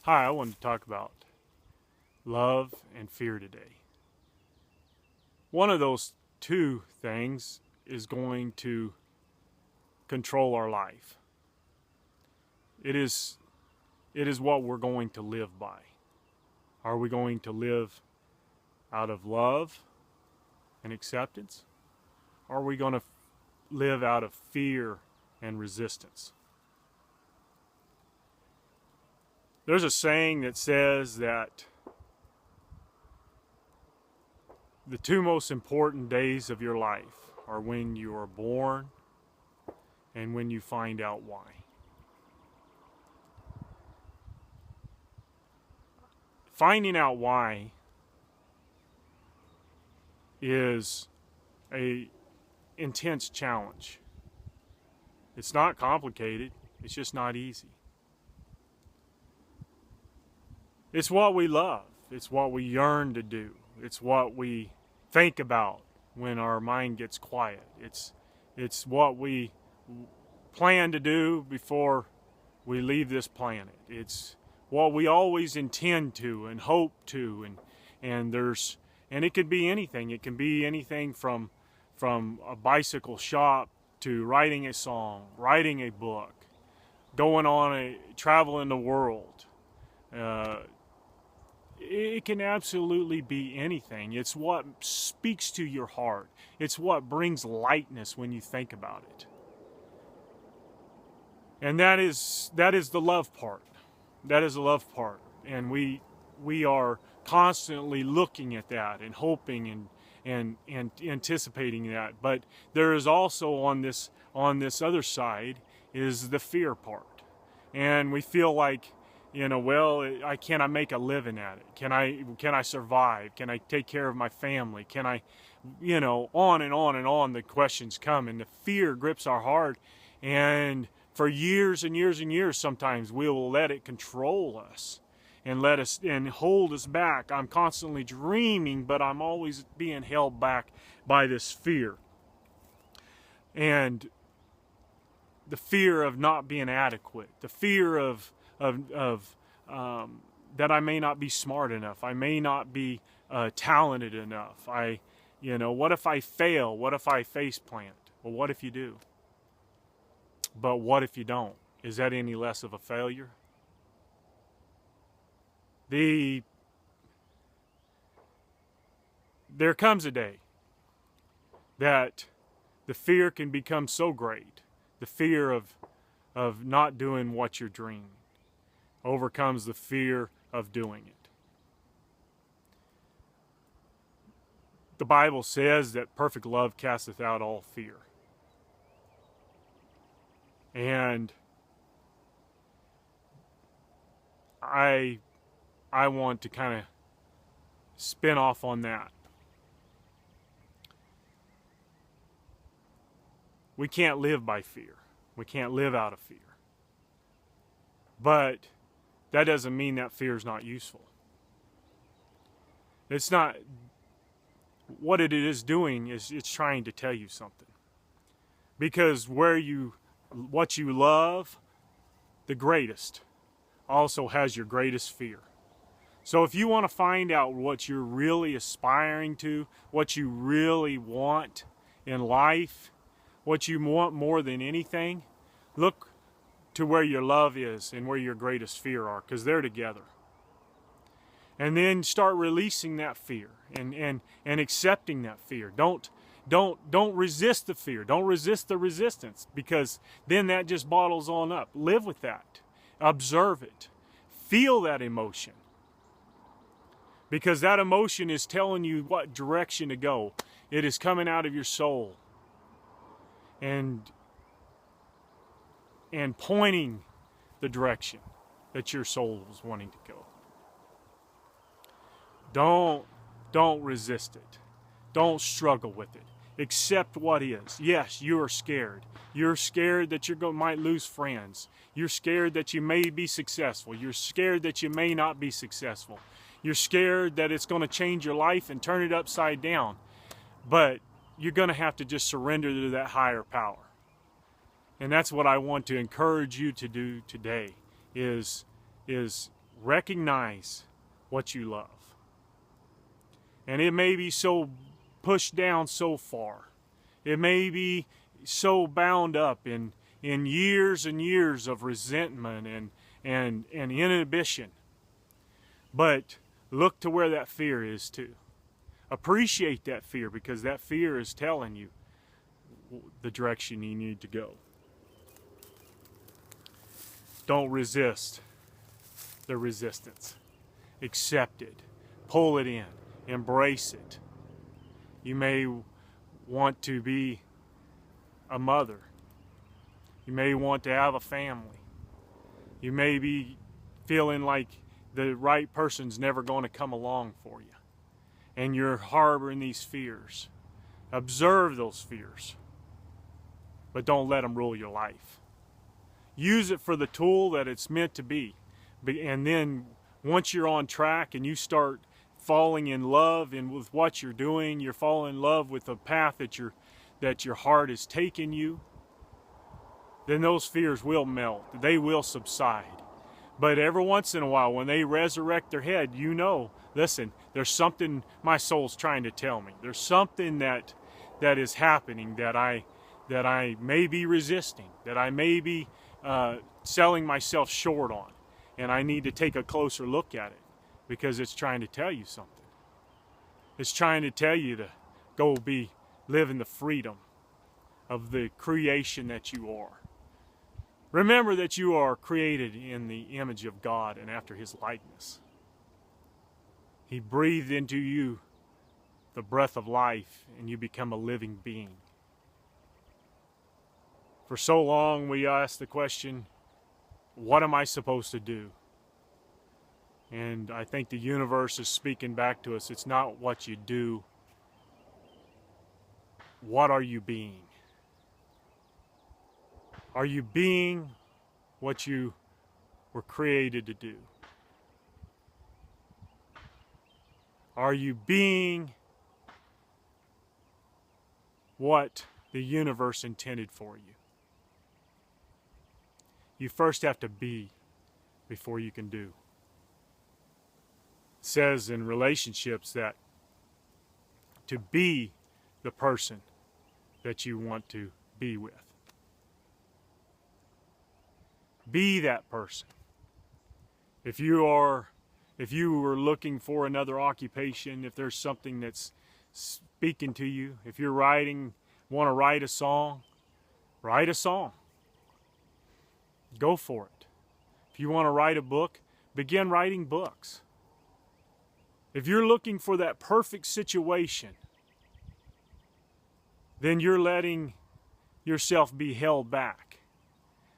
Hi, I wanted to talk about love and fear today. One of those two things is going to control our life. It is what we're going to live by. Are we going to live out of love and acceptance? Or are we going to live out of fear and resistance? There's a saying that says that the two most important days of your life are when you are born and when you find out why. Finding out why is a intense challenge. It's not complicated, it's just not easy. It's what we love. It's what we yearn to do. It's what we think about when our mind gets quiet. It's what we plan to do before we leave this planet. It's what we always intend to and hope to, and it could be anything. It can be anything from a bicycle shop to writing a song, writing a book, traveling the world. It can absolutely be anything. It's what speaks to your heart. It's what brings lightness when you think about it. And that is the love part. That is the love part. And we are constantly looking at that and hoping and anticipating that. But there is also on this other side is the fear part. And we feel like, can I make a living at it? Can I survive? Can I take care of my family? Can I, on and on and on the questions come, and the fear grips our heart. And for years and years and years, sometimes we will let it control us and hold us back. I'm constantly dreaming, but I'm always being held back by this fear. And the fear of not being adequate, the fear of that I may not be smart enough, I may not be talented enough. What if I fail? What if I face plant? Well, what if you do? But what if you don't? Is that any less of a failure? There comes a day that the fear can become so great, the fear of not doing what you're dreaming overcomes the fear of doing it. The Bible says that perfect love casteth out all fear. And I want to kind of spin off on that. We can't live by fear. We can't live out of fear. But that doesn't mean that fear is not useful. It's not. What it is doing is it's trying to tell you something. Because what you love the greatest also has your greatest fear. So if you want to find out what you're really aspiring to, what you really want in life, what you want more than anything, look to where your love is and where your greatest fear are, because they're together. And then start releasing that fear and accepting that fear. Don't resist the fear. Don't resist the resistance, because then that just bottles on up. Live with that. Observe it. Feel that emotion. Because that emotion is telling you what direction to go. It is coming out of your soul and pointing the direction that your soul is wanting to go. Don't resist it. Don't struggle with it. Accept what is. Yes, you are scared. You're scared that you might lose friends. You're scared that you may be successful. You're scared that you may not be successful. You're scared that it's going to change your life and turn it upside down. But you're going to have to just surrender to that higher power. And that's what I want to encourage you to do today, is recognize what you love. And it may be so pushed down so far. It may be so bound up in years and years of resentment and inhibition. But look to where that fear is too. Appreciate that fear, because that fear is telling you the direction you need to go. Don't resist the resistance. Accept it. Pull it in. Embrace it. You may want to be a mother. You may want to have a family. You may be feeling like the right person's never going to come along for you, and you're harboring these fears. Observe those fears, but don't let them rule your life. Use it for the tool that it's meant to be. And then once you're on track and you start falling in love and with what you're doing, you're falling in love with the path that your heart is taking you, then those fears will melt. They will subside. But every once in a while, when they resurrect their head, you know, listen, there's something my soul's trying to tell me. There's something that is happening that I may be resisting, that I may be selling myself short on. And I need to take a closer look at it, because it's trying to tell you something. It's trying to tell you to go live in the freedom of the creation that you are. Remember that you are created in the image of God and after His likeness. He breathed into you the breath of life, and you become a living being. For so long we ask the question, what am I supposed to do? And I think the universe is speaking back to us. It's not what you do. What are you being? Are you being what you were created to do? Are you being what the universe intended for you? You first have to be before you can do. It says in relationships that to be the person that you want to be with. Be that person. If you were looking for another occupation, if there's something that's speaking to you, if you're want to write a song, write a song. Go for it. If you want to write a book, begin writing books. If you're looking for that perfect situation, then you're letting yourself be held back.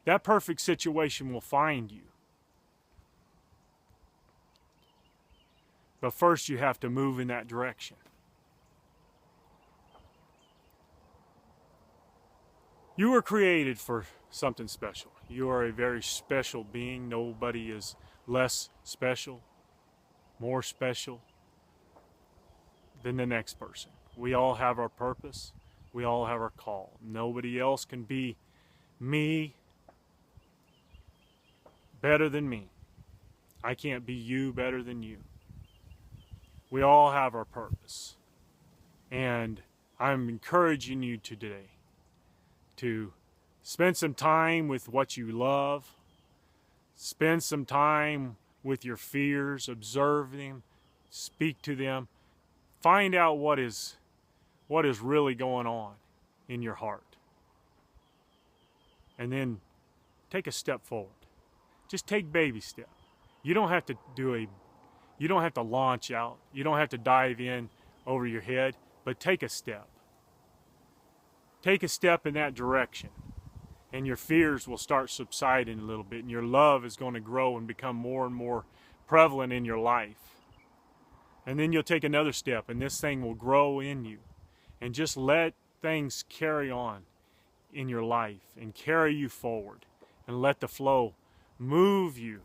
That perfect situation will find you. But first you have to move in that direction. You were created for something special. You are a very special being. Nobody is less special, more special than the next person. We all have our purpose. We all have our call. Nobody else can be me better than me. I can't be you better than you. We all have our purpose. And I'm encouraging you today to spend some time with what you love. Spend some time with your fears. Observe them. Speak to them. Find out what is really going on in your heart. And then take a step forward. Just take baby steps. You don't have to launch out. You don't have to dive in over your head, but take a step. Take a step in that direction, and your fears will start subsiding a little bit, and your love is going to grow and become more and more prevalent in your life. And then you'll take another step, and this thing will grow in you. And just let things carry on in your life and carry you forward, and let the flow move you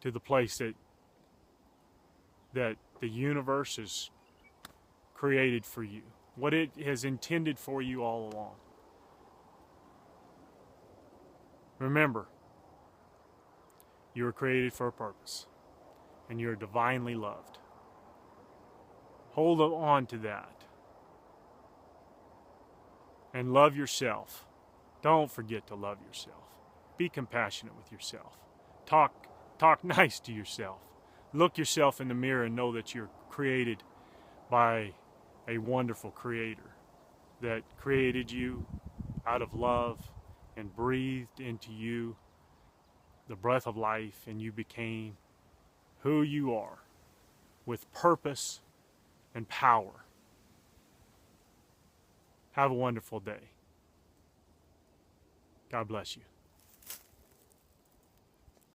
to the place that the universe has created for you, what it has intended for you all along. Remember, You were created for a purpose, and you're divinely loved. Hold on to that. And love yourself. Don't forget to love yourself. Be compassionate with yourself. Talk nice to yourself. Look yourself in the mirror and know that you're created by a wonderful creator that created you out of love and breathed into you the breath of life, and you became who you are with purpose and power. Have a wonderful day. God bless you.